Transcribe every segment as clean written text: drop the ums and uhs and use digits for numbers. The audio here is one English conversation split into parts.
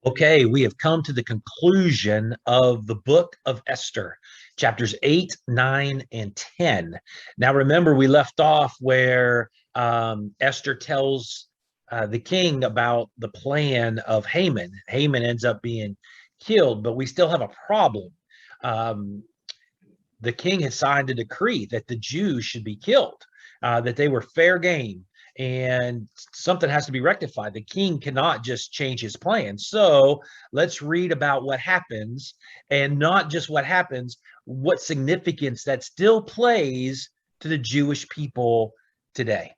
Okay, we have come to the conclusion of the book of Esther, chapters 8, 9, and 10. Now, remember, we left off where Esther tells the king about the plan of Haman. Haman ends up being killed, but we still have a problem. Um, the king had signed a decree that the Jews should be killed, that they were fair game, and something has to be rectified. The king cannot just change his plan. So let's read about what happens, and not just what happens, what significance that still plays to the Jewish people today.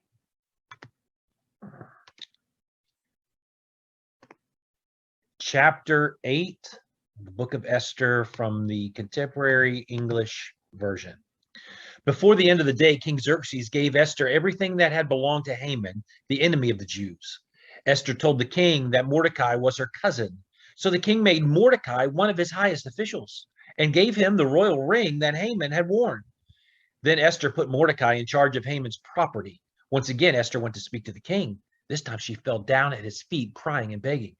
Chapter 8, the book of Esther from the Contemporary English Version. Before the end of the day, King Xerxes gave Esther everything that had belonged to Haman, the enemy of the Jews. Esther told the king that Mordecai was her cousin. So the king made Mordecai one of his highest officials and gave him the royal ring that Haman had worn. Then Esther put Mordecai in charge of Haman's property. Once again, Esther went to speak to the king. This time she fell down at his feet, crying and begging,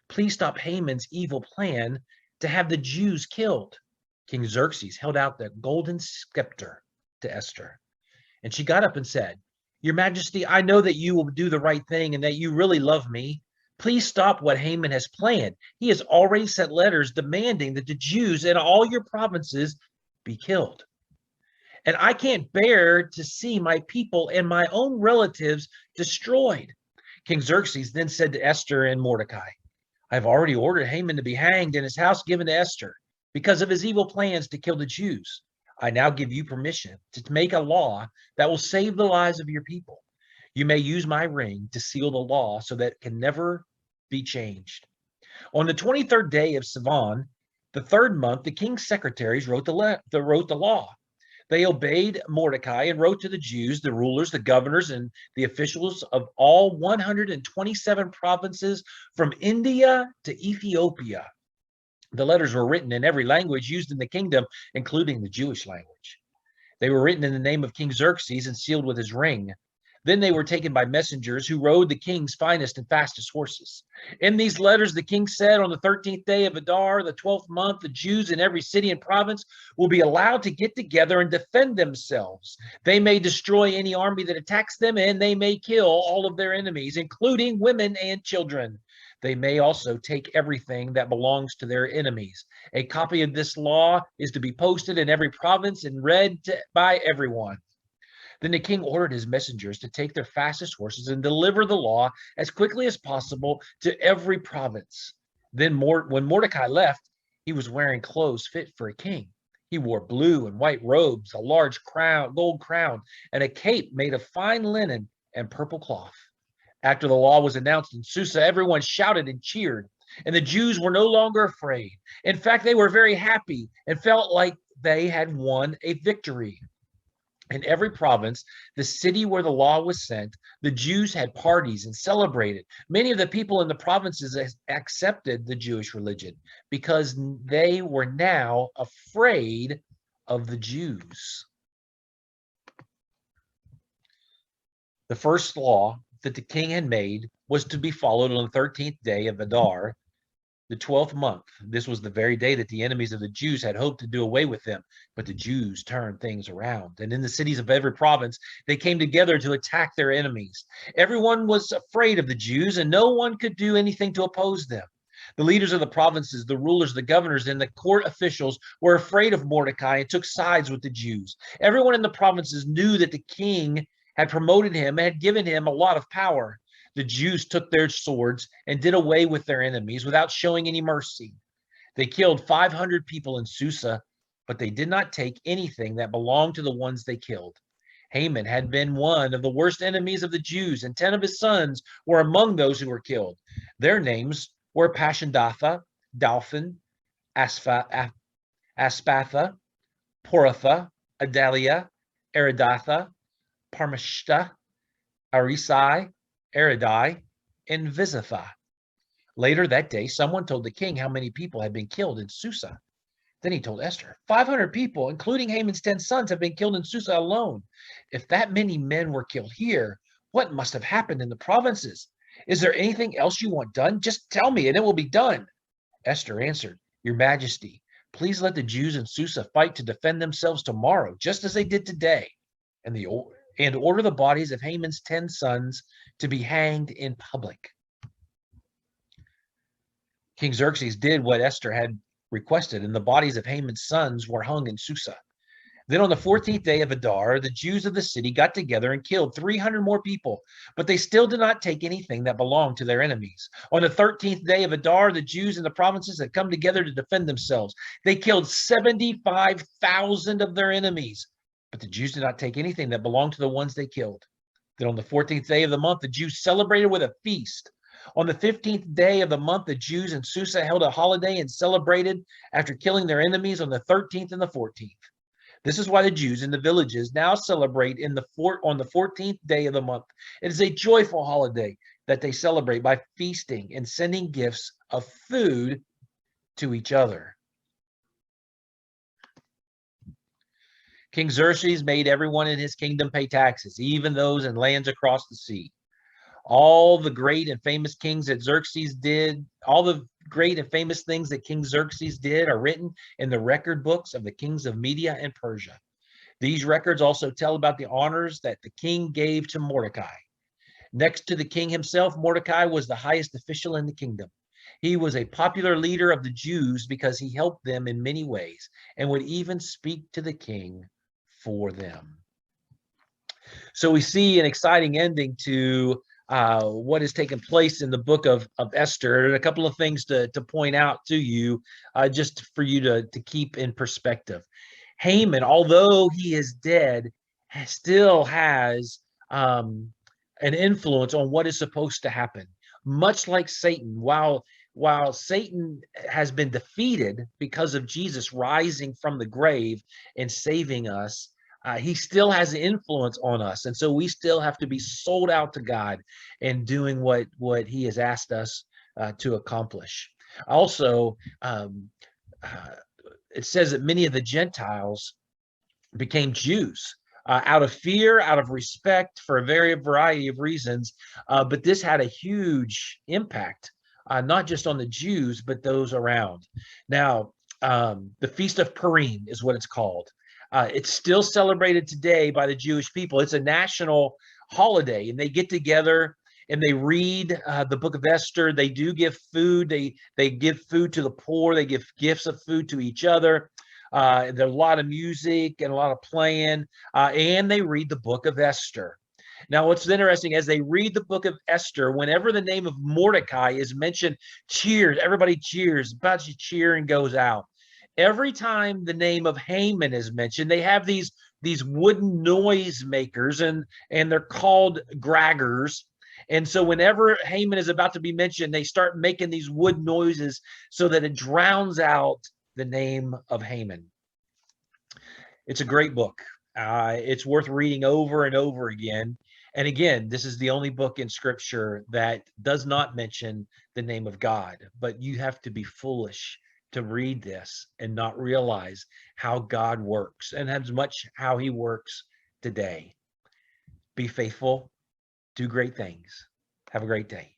"Please stop Haman's evil plan to have the Jews killed." King Xerxes held out the golden scepter to Esther, and she got up and said, "Your Majesty, I know that you will do the right thing and that you really love me. Please stop what Haman has planned. He has already sent letters demanding that the Jews in all your provinces be killed. And I can't bear to see my people and my own relatives destroyed." King Xerxes then said to Esther and Mordecai, "I have already ordered Haman to be hanged and his house given to Esther because of his evil plans to kill the Jews. I now give you permission to make a law that will save the lives of your people. You may use my ring to seal the law so that it can never be changed." On the 23rd day of Sivan, the third month, the king's secretaries wrote the law. They obeyed Mordecai and wrote to the Jews, the rulers, the governors, and the officials of all 127 provinces from India to Ethiopia. The letters were written in every language used in the kingdom, including the Jewish language. They were written in the name of King Xerxes and sealed with his ring. Then they were taken by messengers who rode the king's finest and fastest horses. In these letters, the king said, on the 13th day of Adar, the 12th month, the Jews in every city and province will be allowed to get together and defend themselves. They may destroy any army that attacks them, and they may kill all of their enemies, including women and children. They may also take everything that belongs to their enemies. A copy of this law is to be posted in every province and read by everyone. Then the king ordered his messengers to take their fastest horses and deliver the law as quickly as possible to every province. Then when Mordecai left, he was wearing clothes fit for a king. He wore blue and white robes, a large gold crown, and a cape made of fine linen and purple cloth. After the law was announced in Susa, everyone shouted and cheered, and the Jews were no longer afraid. In fact, they were very happy and felt like they had won a victory. In every province, the city where the law was sent, the Jews had parties and celebrated. Many of the people in the provinces accepted the Jewish religion because they were now afraid of the Jews. The first law that the king had made was to be followed on the 13th day of Adar, the 12th month. This was the very day that the enemies of the Jews had hoped to do away with them, but the Jews turned things around. And in the cities of every province, they came together to attack their enemies. Everyone was afraid of the Jews, and no one could do anything to oppose them. The leaders of the provinces, the rulers, the governors, and the court officials were afraid of Mordecai and took sides with the Jews. Everyone in the provinces knew that the king had promoted him and had given him a lot of power. The Jews took their swords and did away with their enemies without showing any mercy. They killed 500 people in Susa, but they did not take anything that belonged to the ones they killed. Haman had been one of the worst enemies of the Jews, and 10 of his sons were among those who were killed. Their names were Pashandatha, Dalphon, Aspatha, Poratha, Adalia, Aridatha, Parmashta, Arisai, Aridai, and Visitha. Later that day, someone told the king how many people had been killed in Susa. Then he told Esther, 500 people, including Haman's 10 sons, have been killed in Susa alone. If that many men were killed here, what must have happened in the provinces? Is there anything else you want done? Just tell me and it will be done. Esther answered, Your Majesty, please let the Jews in Susa fight to defend themselves tomorrow, just as they did today, and order the bodies of Haman's 10 sons to be hanged in public. King Xerxes did what Esther had requested, and the bodies of Haman's sons were hung in Susa. Then on the 14th day of Adar, the Jews of the city got together and killed 300 more people, but they still did not take anything that belonged to their enemies. On the 13th day of Adar, the Jews in the provinces had come together to defend themselves. They killed 75,000 of their enemies, but the Jews did not take anything that belonged to the ones they killed. Then on the 14th day of the month, the Jews celebrated with a feast. On the 15th day of the month, the Jews in Susa held a holiday and celebrated after killing their enemies on the 13th and the 14th. This is why the Jews in the villages now celebrate on the 14th day of the month. It is a joyful holiday that they celebrate by feasting and sending gifts of food to each other. King Xerxes made everyone in his kingdom pay taxes, even those in lands across the sea. All the great and famous kings that Xerxes did, all the great and famous things that King Xerxes did are written in the record books of the kings of Media and Persia. These records also tell about the honors that the king gave to Mordecai. Next to the king himself, Mordecai was the highest official in the kingdom. He was a popular leader of the Jews because he helped them in many ways and would even speak to the king for them. So we see an exciting ending to what has taken place in the book of Esther, and a couple of things to point out to you, just for you to keep in perspective. Haman, although he is dead, still has an influence on what is supposed to happen. Much like Satan, while Satan has been defeated because of Jesus rising from the grave and saving us, he still has an influence on us. And so we still have to be sold out to God and doing what he has asked us to accomplish. Also, it says that many of the Gentiles became Jews out of fear, out of respect, for a variety of reasons. But this had a huge impact, not just on the Jews, but those around. Now, the Feast of Purim is what it's called. It's still celebrated today by the Jewish people. It's a national holiday, and they get together and they read the book of Esther. They do give food. They give food to the poor. They give gifts of food to each other. There's a lot of music and a lot of playing, and they read the book of Esther. Now, what's interesting, as they read the book of Esther, whenever the name of Mordecai is mentioned, cheers. Everybody cheers. A bunch of cheering goes out. Every time the name of Haman is mentioned, they have these wooden noise makers, and they're called graggers. And so whenever Haman is about to be mentioned, they start making these wood noises so that it drowns out the name of Haman. It's a great book. It's worth reading over and over again. And again, this is the only book in Scripture that does not mention the name of God. But you have to be foolish to read this and not realize how God works, and as much how he works today. Be faithful. Do great things. Have a great day.